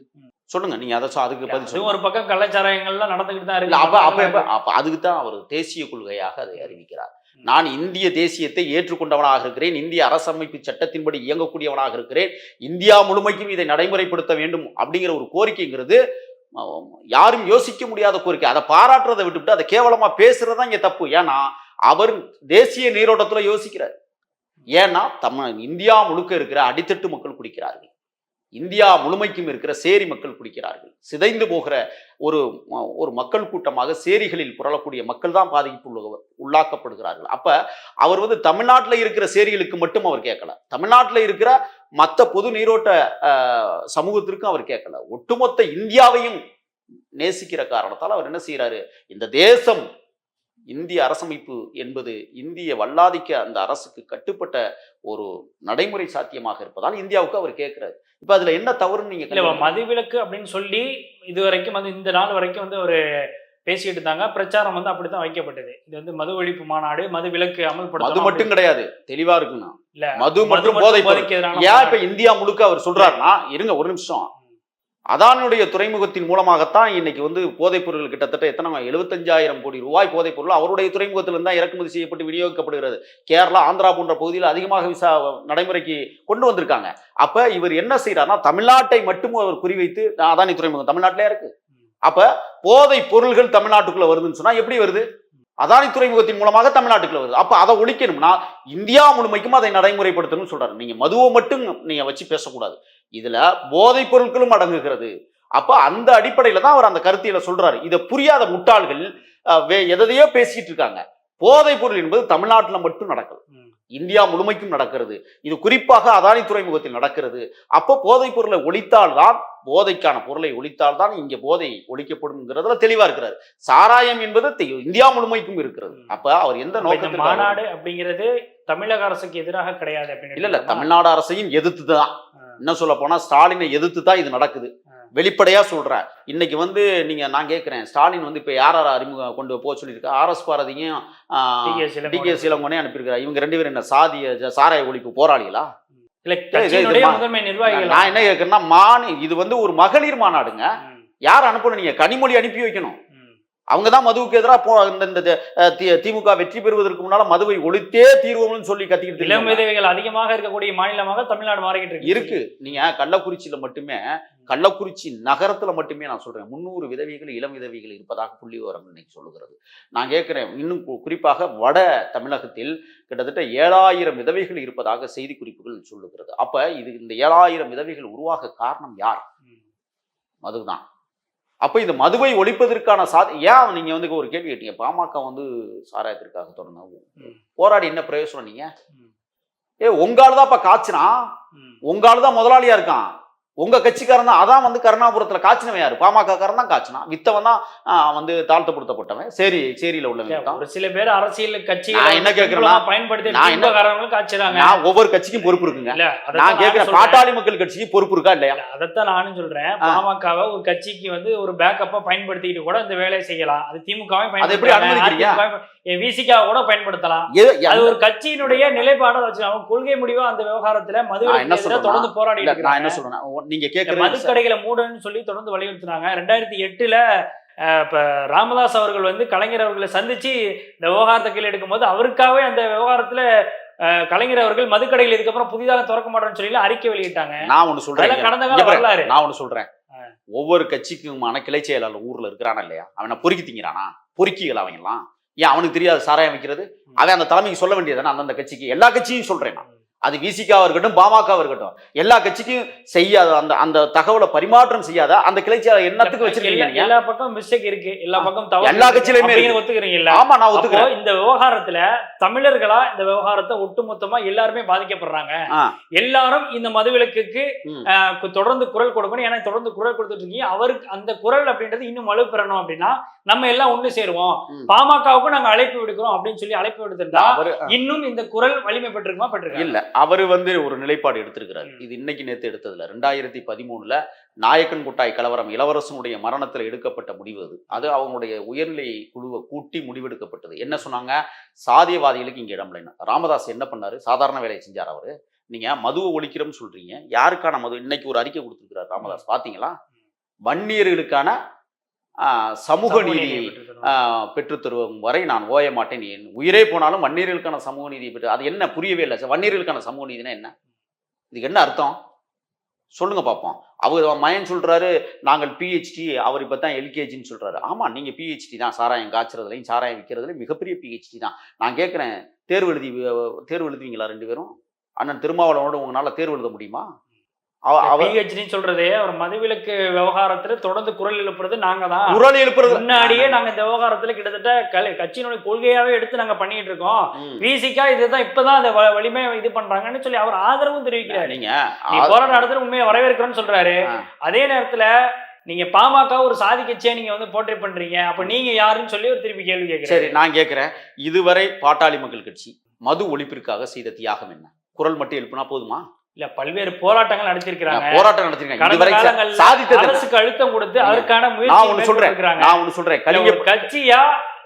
சொல்லுங்க நீங்க? அதுக்கு பதில் ஒரு பக்கம் கள்ளச்சாராயங்கள்லாம் நடந்துகிட்டு தான் இருக்கு. அப்ப அதுக்கு தான் அவர் தேசிய கொள்கையாக அதை அறிவிக்கிறார். நான் இந்திய தேசியத்தை ஏற்றுக்கொண்டவனாக இருக்கிறேன், இந்திய அரசமைப்பு சட்டத்தின்படி இயங்கக்கூடியவனாக இருக்கிறேன், இந்தியா முழுமைக்கும் இதை நடைமுறைப்படுத்த வேண்டும் அப்படிங்கிற ஒரு கோரிக்கைங்கிறது யாரும் யோசிக்க முடியாத கோரிக்கை. அதை பாராட்டுறதை விட்டுவிட்டு அதை கேவலமா பேசுறதா இங்க தப்பு. ஏன்னா அவர் தேசிய நீரோட்டத்துல யோசிக்கிறார். ஏன்னா இந்தியா முழுக்க இருக்கிற அடித்தட்டு மக்கள் குடிக்கிறார்கள், இந்தியா முழுமைக்கும் இருக்கிற சேரி மக்கள் குடிக்கிறார்கள். சிதைந்து போகிற ஒரு மக்கள் கூட்டமாக சேரிகளில் புரளக்கூடிய மக்கள் தான் பாதிப்பு உள்ளாக்கப்படுகிறார்கள். அப்ப அவர் வந்து தமிழ்நாட்டில் இருக்கிற சேரிகளுக்கு மட்டும் அவர் கேட்கல, தமிழ்நாட்டில் இருக்கிற மற்ற பொது நீரோட்ட சமூகத்திற்கும் அவர் கேட்கல, ஒட்டுமொத்த இந்தியாவையும் நேசிக்கிற காரணத்தால் அவர் என்ன செய்யறாரு, இந்த தேசம் இந்திய அரசமைப்பு என்பது இந்திய வல்லாதிக்க அந்த அரசுக்கு கட்டுப்பட்ட ஒரு நடைமுறை சாத்தியமாக இருப்பதால் இந்தியாவுக்கு அவர் கேட்கிறாரு. இப்ப அதுல என்ன தவறுன்னு நீங்க மதுவிலக்கு அப்படின்னு சொல்லி இது வரைக்கும் வந்து இந்த நாள் வரைக்கும் வந்து ஒரு பேசிட்டு இருந்தாங்க, பிரச்சாரம் வந்து அப்படித்தான் வைக்கப்பட்டது. இது வந்து மது ஒழிப்பு மாநாடு, மது விலக்கு அமல்படுத்த. மது மட்டும் கிடையாது, தெளிவா இருக்குன்னா இல்ல மது மற்றும் போதை ஏன் இப்ப இந்தியா முழுக்க அவர் சொல்றாருன்னா, இருங்க ஒரு நிமிஷம், அதானுடைய துறைமுகத்தின் மூலமாகத்தான் இன்னைக்கு வந்து போதைப் பொருட்கள் கிட்டத்தட்ட எத்தனை 75,000 கோடி ரூபாய் போதைப் பொருள் அவருடைய துறைமுகத்திலிருந்து தான் இறக்குமதி செய்யப்பட்டு விநியோகிக்கப்படுகிறது. கேரளா, ஆந்திரா போன்ற பகுதியில் அதிகமாக விசா நடைமுறைக்கு கொண்டு வந்திருக்காங்க. அப்ப இவர் என்ன செய்யறாருன்னா, தமிழ்நாட்டை மட்டும் அவர் குறிவைத்து, அதானி துறைமுகம் தமிழ்நாட்டிலே இருக்கு, அப்ப போதை பொருள்கள் தமிழ்நாட்டுக்குள்ள வருதுன்னு சொன்னா எப்படி வருது? அதானி துறைமுகத்தின் மூலமாக தமிழ்நாட்டுக்குள்ள வருது. அப்ப அதை ஒழிக்கணும்னா இந்தியா முழுமைக்கும் அதை நடைமுறைப்படுத்தணும்னு சொல்றாரு. நீங்க மதுவை மட்டும் நீங்க வச்சு பேசக்கூடாது, இதுல போதைப் பொருட்களும் அடங்குகிறது. அப்ப அந்த அடிப்படையில தான் அவர் அந்த கருத்தியில சொல்றாரு. இதை புரியாத முட்டாள்கள் எதையோ பேசிட்டு இருக்காங்க. போதைப் பொருள் என்பது தமிழ்நாட்டில் மட்டும் நடக்குது, இந்தியா முழுமைக்கும் நடக்கிறது. இது குறிப்பாக அதானி துறைமுகத்தில் நடக்கிறது. அப்போ போதைப் பொருளை ஒழித்தால்தான், போதைக்கான பொருளை ஒழித்தால்தான் இங்க போதை ஒழிக்கப்படும்ங்கிறதுல தெளிவா இருக்கிறார். சாராயம் என்பது இந்தியா முழுமைக்கும் இருக்கிறது. அப்ப அவர் எந்த நோக்கத்தில் மாநாடு அப்படிங்கிறது தமிழக அரசுக்கு எதிராக கிடையாது அப்படின்னு இல்ல தமிழ்நாடு அரசையும் எதிர்த்து தான், என்ன சொல்ல போனா ஸ்டாலினை எதிர்த்து தான் இது நடக்குது. வெளிப்படையா சொல்றேன். இன்னைக்கு நான் கேட்கிறேன், ஸ்டாலின் இப்ப யார் அறிமுகம் கொண்டு போக சொல்லியிருக்கா? RS பாரதியும் DK இளங்கோனையும் அனுப்பியிருக்காரு. இவங்க 2 பேரும் என்ன சாராய ஒழிப்பு போராளிகளா? முதன்மை நிர்வாகிகள். நான் என்ன கேட்கிறேன்னா, இது ஒரு மகளிர் மாநாடுங்க. யார் அனுப்பணும்? நீங்க கனிமொழி அனுப்பி வைக்கணும். அவங்கதான் மதுவுக்கு எதிராக திமுக வெற்றி பெறுவதற்கு முன்னால மதுவை ஒழித்தே தீர்வோம்னு சொல்லி கத்திக்கிட்டு இளம் விதவைகள் அதிகமாக இருக்கக்கூடிய மாநிலமாக தமிழ்நாடு மாறிக்கிட்டு இருக்கு. நீங்க கள்ளக்குறிச்சி நகரத்துல மட்டுமே நான் சொல்றேன் 300 விதவைகள் இளம் விதவைகள் இருப்பதாக புள்ளி விவரம் இன்னைக்கு சொல்லுகிறது. நான் கேட்கிறேன், இன்னும் குறிப்பாக வட தமிழகத்தில் கிட்டத்தட்ட 7000 விதவைகள் இருப்பதாக செய்தி குறிப்புகள் சொல்லுகிறது. அப்ப இந்த 7000 விதவைகள் உருவாக காரணம் யார்? மதுதான். அப்ப இந்த மதுவை ஒழிப்பதற்கான ஏன் நீங்க ஒரு கேள்வி கேட்டீங்க, பாமக சாராயத்திற்காக தொடர்ந்து போராடி என்ன பிரயோசனம்? நீங்க உங்காலதான் இப்ப காய்ச்சினா, உங்காலதான் முதலாளியா இருக்கான், உங்க கட்சிக்காரன் தான். அதான் கருணாபுரத்துல காய்ச்சினவன் யாரு? பாமக காரன் தான் காய்ச்சினா. வித்தவன் தான் தாழ்த்தப்படுத்தப்பட்டவன். சேரியில உள்ளவன். ஒரு சில பேர் அரசியல் கட்சி என்ன கேட்கிறேன், பயன்படுத்தி ஒவ்வொரு கட்சிக்கும் பொறுப்பு இருக்குங்க. நான் கேட்கிறேன், பாட்டாளி மக்கள் கட்சிக்கு பொறுப்பு இருக்கா இல்லையா? அதைத்தான் நானும் சொல்றேன். பாமகவை ஒரு கட்சிக்கு ஒரு பேக்கப்பா பயன்படுத்திட்டு கூட இந்த வேலையை செய்யலாம். அது திமுகவை விசிகா கூட பயன்படுத்தலாம். அது ஒரு கட்சியினுடைய நிலைப்பாடு வச்சு அவங்க கொள்கை முடிவா அந்த விவகாரத்துல மது தொடர்ந்து போராடி. நான் என்ன சொல்றேன், நீங்க கேட்கிற மதுக்கடைகளை மூடன்னு சொல்லி தொடர்ந்து வலியுறுத்தினாங்க. 2008 இப்ப ராமதாஸ் அவர்கள் கலைஞர் அவர்களை சந்திச்சு இந்த விவகாரத்தை கீழே எடுக்கும் போது அவருக்காகவே அந்த விவகாரத்துல கலைஞர் அவர்கள் மதுக்கடைகள் இதுக்கப்புறம் புதிதாக திறக்க மாட்டோம்னு சொல்லி அறிக்கை வெளியிட்டாங்க. நான் ஒண்ணு சொல்றேன், கடந்த கால வரலாறு. நான் ஒண்ணு சொல்றேன், ஒவ்வொரு கட்சிக்குமான கிளை செயலாளர் ஊர்ல இருக்கிறானா இல்லையா? அவனை பொறுக்கி திங்கிறானா? பொறுக்கிகள் அவங்க எல்லாம் ஏன் அவனுக்கு தெரியாது சாராயம் வைக்கிறது? அவன் அந்த தலைமைக்கு சொல்ல வேண்டியதானே? அந்தந்த கட்சிக்கு, எல்லா கட்சியும் சொல்றேன் நான், அது விசிகாவா இருக்கட்டும் பாமகவா இருக்கட்டும், எல்லா கட்சிக்கும் செய்யாத அந்த தகவலை பரிமாற்றம் செய்யாத அந்த கிளைச்சியாளர் என்னத்துக்கு வச்சிருக்கீங்க? எல்லா பக்கம் மிஸ்டேக் இருக்கு, எல்லா பக்கம் தவறு, எல்லா கட்சியிலுமே ஒத்துக்கிறீங்களா? ஆமா, நான் ஒத்துக்கிறேன். இந்த விவகாரத்துல தமிழர்களா இந்த விவகாரத்தை ஒட்டுமொத்தமா எல்லாருமே பாதிக்கப்படுறாங்க. எல்லாரும் இந்த மதுவிலக்குக்கு தொடர்ந்து குரல் கொடுக்கணும். ஏன்னா தொடர்ந்து குரல் கொடுத்துட்டு இருக்கீங்க. அவருக்கு அந்த குரல் அப்படின்றது இன்னும் வலுப்பெறணும் அப்படின்னா நம்ம எல்லாம் ஒண்ணு சேருவோம், பாமகவுக்கும் நாங்க அழைப்பு விடுக்கிறோம் அப்படின்னு சொல்லி அழைப்பு விடுத்திருந்தா இன்னும் இந்த குரல் வலிமை பெற்றிருக்குமா? பெற்றிருக்கா? இல்ல, அவரு ஒரு நிலைப்பாடு எடுத்திருக்கிறார். இது இன்னைக்கு நேத்து எடுத்ததுல 2013 நாயக்கன் குட்டாய் கலவரம் இளவரசனுடைய மரணத்துல எடுக்கப்பட்ட முடிவு. அது அவங்களுடைய உயர்நிலை குழுவை கூட்டி முடிவெடுக்கப்பட்டது. என்ன சொன்னாங்க? சாதியவாதிகளுக்கு இங்க இடம் இல்லைன்னா. ராமதாஸ் என்ன பண்ணாரு? சாதாரண வேலையை செஞ்சார் அவரு. நீங்க மதுவை ஒழிக்கிறோம்னு சொல்றீங்க, யாருக்கான மது? இன்னைக்கு ஒரு அறிக்கை கொடுத்திருக்கிறார் ராமதாஸ், பாத்தீங்களா? வன்னியர்களுக்கான சமூக நீதியை பெற்றுத்தருவம் வரை நான் ஓய மாட்டேன், என் உயிரே போனாலும் வன்னியர்களுக்கான சமூக நீதியை பெற்று. அது என்ன? புரியவே இல்லை. வன்னியர்களுக்கான சமூக நீதினா என்ன? இதுக்கு என்ன அர்த்தம் சொல்லுங்க பார்ப்போம். அவர் மயன் சொல்றாரு நாங்கள் PhD, அவர் இப்போ தான் LKGன்னு சொல்றாரு. ஆமா, நீங்க PhD தான், சாராயம் காய்ச்சறதுலையும் சாராயம் விற்கிறதுலையும் மிகப்பெரிய PhD தான். நான் கேட்குறேன், தேர்வு எழுதுவீங்களா 2 பேரும்? அண்ணன் திருமாவளவனோட உங்களால தேர்வு எழுத முடியுமா? சொல்றதே அவர் மதுவிலக்கு விவகாரத்துல தொடர்ந்து குரல் எழுப்புறது நாங்க தான். குரல் எழுப்புறது முன்னாடியே நாங்க இந்த விவகாரத்துல கிட்டத்தட்ட கட்சியினுடைய கொள்கையாவே எடுத்து நாங்க பண்ணிட்டு இருக்கோம். விசிகா இதுதான் இப்பதான் அந்த வலிமை இது பண்றாங்கன்னு சொல்லி அவர் ஆதரவும் தெரிவிக்கிறாரு. நீங்க போராட்ட நடத்துற உண்மையை வரவேற்கிறோம்னு சொல்றாரு. அதே நேரத்துல நீங்க பாமக ஒரு சாதி கட்சியை நீங்க போர்ட்ரே பண்றீங்க, அப்ப நீங்க யாருன்னு சொல்லி ஒரு திருப்பி கேள்வி கேட்கிறேன். சரி, நான் கேட்கிறேன், இதுவரை பாட்டாளி மக்கள் கட்சி மது ஒழிப்பிற்காக செய்த தியாகம் என்ன? குரல் மட்டும் எழுப்புனா போதுமா? இல்ல, பல்வேறு போராட்டங்கள் நடத்திருக்காங்க. அரசுக்கு அழுத்தம் கொடுத்து அதற்கான முயற்சி சொல்றேன்.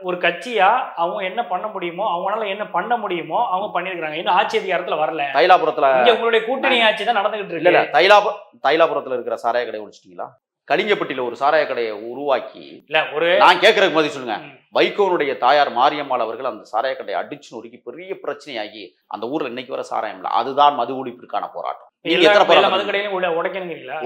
ஒரு கட்சியா அவங்க என்ன பண்ண முடியுமோ, அவங்களால என்ன பண்ண முடியுமோ அவங்க பண்ணிருக்காங்க. இன்னும் ஆட்சி அதிகாரத்துல வரல. தைலாபுரத்துல இங்க உங்களுடைய கூட்டணி ஆட்சி தான் நடந்துகிட்டு இருக்கு. இல்ல, தைலாபுரத்துல இருக்கிற சாராய கடை ஒழிச்சிட்டீங்களா? கலிங்கப்பட்டியில ஒரு சாராய கடையை உருவாக்கி இல்ல, ஒரு நான் கேட்கறதுக்கு மாதிரி சொல்லுங்க, வைகோனுடைய தாயார் மாரியம்மாள் அவர்கள் அந்த சாராய கடையை அடிச்சு நொறுக்கி பெரிய பிரச்சனையாகி அந்த ஊர்ல இன்னைக்கு வர சாராயம் இல்லை. அதுதான் மது ஒழிப்பிற்கான போராட்டம். நீங்க எத்தனை எல்லா போராட்டம் மதுக்கடையிலும் உடைக்கணுங்கிறீங்களா?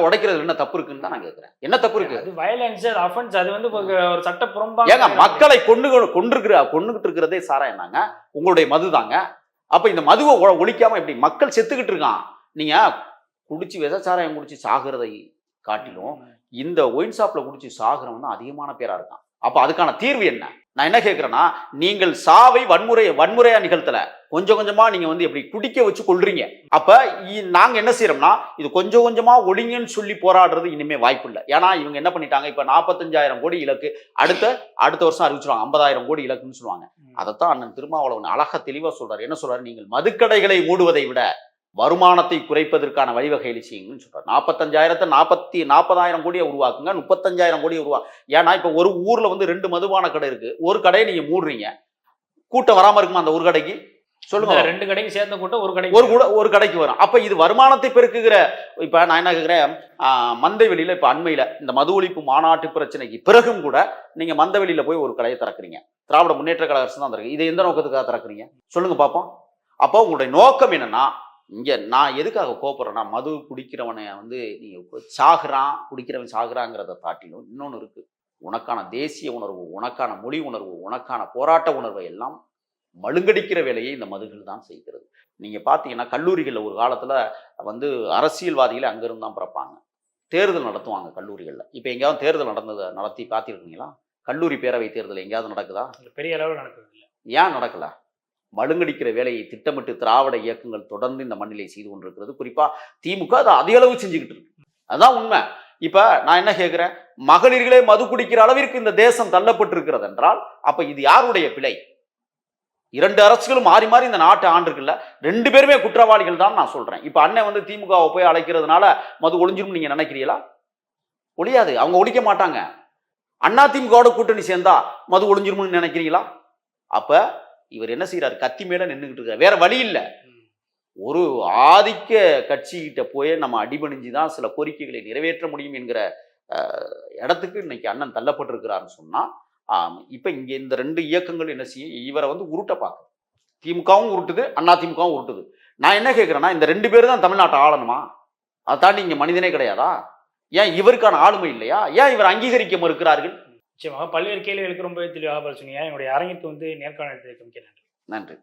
உடைக்கிறதுல என்ன தப்பு இருக்குன்னு தான் நான் கேட்கிறேன். என்ன தப்பு இருக்கு? அது வயலன்ஸ், அது அஃபென்ஸ், அது வந்து ஒரு சட்டப்புறம்பா. ஏங்க மக்களை கொண்டுகிட்டு இருக்கிறதே சாராயம் தாங்க, உங்களுடைய மது தாங்க. அப்ப இந்த மதுவை ஒழிக்காம எப்படி மக்கள் செத்துக்கிட்டு இருக்கான்? நீங்க குடிச்சு விசச்சாராயம் குடிச்சு சாகிறதை காட்டிலும் இந்த ஒயின் ஷாப்ல குடிச்சு சாகிறவன் தான் அதிகமான பேரா இருக்கான். அப்ப அதுக்கான தீர்வு என்ன? நான் என்ன கேட்கிறேன்னா, நீங்கள் சாவை வன்முறையா நிகழ்த்தல, கொஞ்சம் கொஞ்சமா நீங்க வந்து எப்படி குடிக்க வச்சு கொள்றீங்க. அப்ப நாங்க என்ன செய்யறோம்னா, இது கொஞ்சம் கொஞ்சமா ஒழிங்கன்னு சொல்லி போராடுறது இனிமே வாய்ப்பு இல்லை. ஏன்னா இவங்க என்ன பண்ணிட்டாங்க, இப்ப 45,000 கோடி இலக்கு அடுத்த வருஷம் அறிவிச்சிருவாங்க, 50,000 கோடி இலக்குன்னு சொல்லுவாங்க. அதைத்தான் அண்ணன் திருமாவளவன் அழகா தெளிவா சொல்றாரு. என்ன சொல்றாரு? நீங்கள் மதுக்கடைகளை மூடுவதை விட வருமானத்தை குறைப்பதற்கான வழிவகைகளை செய்யுங்கன்னு சொல்றாரு. 40,000 கோடியை உருவாக்குங்க, 35,000 கோடியை ஏன்னா இப்ப ஒரு ஊர்ல வந்து 2 மதுபான கடை இருக்கு, ஒரு கடையை நீங்க மூடுறீங்க, கூட்டம் வராம இருக்குமா அந்த ஒரு கடைக்கு? சொல்லுங்க. 2 கடைக்கு சேர்ந்த கூட்டம் ஒரு கடைக்கு வரும். அப்ப இது வருமானத்தை பெருக்குகிற. இப்ப நான் என்ன கேட்கிறேன், மந்தை வெளியில இப்ப அண்மையில இந்த மது ஒழிப்பு மாநாட்டு பிரச்சனைக்கு பிறகும் கூட நீங்க மந்த வெளியில போய் ஒரு கடையை திறக்கிறீங்க. திராவிட முன்னேற்ற கழக அரசு தான் திறக்கு. இதை எந்த நோக்கத்துக்காக திறக்கிறீங்க சொல்லுங்க பாப்போம். அப்போ உங்களுடைய நோக்கம் என்னன்னா, இங்க நான் எதுக்காக கோபப்படுறேன்னா, மது குடிக்கிறவனை வந்து நீங்க குடிக்கிறவன் சாகுறாங்கிறத தாட்டிலும் இன்னொன்னு இருக்கு. உனக்கான தேசிய உணர்வு, உனக்கான மொழி உணர்வு, உனக்கான போராட்ட உணர்வை எல்லாம் மழுங்கடிக்கிற வேலையை இந்த மதுகள் தான் செய்கிறது. நீங்க பாத்தீங்கன்னா கல்லூரிகள்ல ஒரு காலத்துல வந்து அரசியல்வாதிகளை அங்கிருந்து தான் பிறப்பாங்க, தேர்தல் நடத்துவாங்க கல்லூரிகள்ல. இப்ப எங்கேயாவது தேர்தல் நடத்தி பார்த்திருக்கீங்களா? கல்லூரி பேரவை தேர்தல் எங்கேயாவது நடக்குதா? பெரிய அளவில் நடக்குது இல்லை. ஏன் நடக்கல? மழுங்கடிக்கிற வேலையை திட்டமிட்டு திராவிட இயக்கங்கள் தொடர்ந்து இந்த மண்ணிலை செய்து கொண்டிருக்கிறது. குறிப்பா திமுக அதை அதிக அளவு செஞ்சுக்கிட்டு இருக்கு. அதுதான் உண்மை. இப்ப நான் என்ன கேட்கிறேன், மகளிர்களே மது குடிக்கிற அளவிற்கு இந்த தேசம் தள்ளப்பட்டு இருக்கிறது என்றால் அப்ப இது யாருடைய பிழை? 2 அரசுகளும் மாறி மாறி இந்த நாட்டை ஆண்டிருக்குல்ல, 2 பேருமே குற்றவாளிகள் தான் நான் சொல்றேன். இப்ப அண்ணன் வந்து திமுகவை போய் அழைக்கிறதுனால மது ஒழிஞ்சிரும் நீங்க நினைக்கிறீங்களா? ஒழியாது, அவங்க ஒழிக்க மாட்டாங்க. அண்ணா திமுகவோட கூட்டணி சேர்ந்தா மது ஒழிஞ்சிரும்னு நினைக்கிறீங்களா? அப்ப இவர் என்ன செய்யறாரு, கத்தி மேல நின்றுகிட்டு இருக்காரு. வேற வழி இல்லை. ஒரு ஆதிக்க கட்சிகிட்ட போய் நம்ம அடிபணிஞ்சுதான் சில கோரிக்கைகளை நிறைவேற்ற முடியும் என்கிற இடத்துக்கு இன்னைக்கு அண்ணன் தள்ளப்பட்டிருக்கிறாருன்னு சொன்னா, இப்ப இங்க இந்த 2 இயக்கங்கள் என்ன செய்யும், இவரை வந்து உருட்ட பார்க்குது. திமுகவும் உருட்டுது, அண்ணா திமுகவும் உருட்டுது. நான் என்ன கேட்கிறேன்னா, இந்த 2 பேரும் தான் தமிழ்நாட்டை ஆளணுமா? அதை தாண்டி இங்க மனிதனே கிடையாதா? ஏன் இவருக்கான ஆளுமை இல்லையா? ஏன் இவர் அங்கீகரிக்க மறுக்கிறார்கள்? நிச்சயமாக பல்வேறு கேள்விகளுக்கு ரொம்ப தெளிவாக சொன்னீங்க. என்னுடைய அரங்கிற்கு வந்து நேர்காணல் எடுத்ததற்கு மிக்க நன்றி. நன்றி.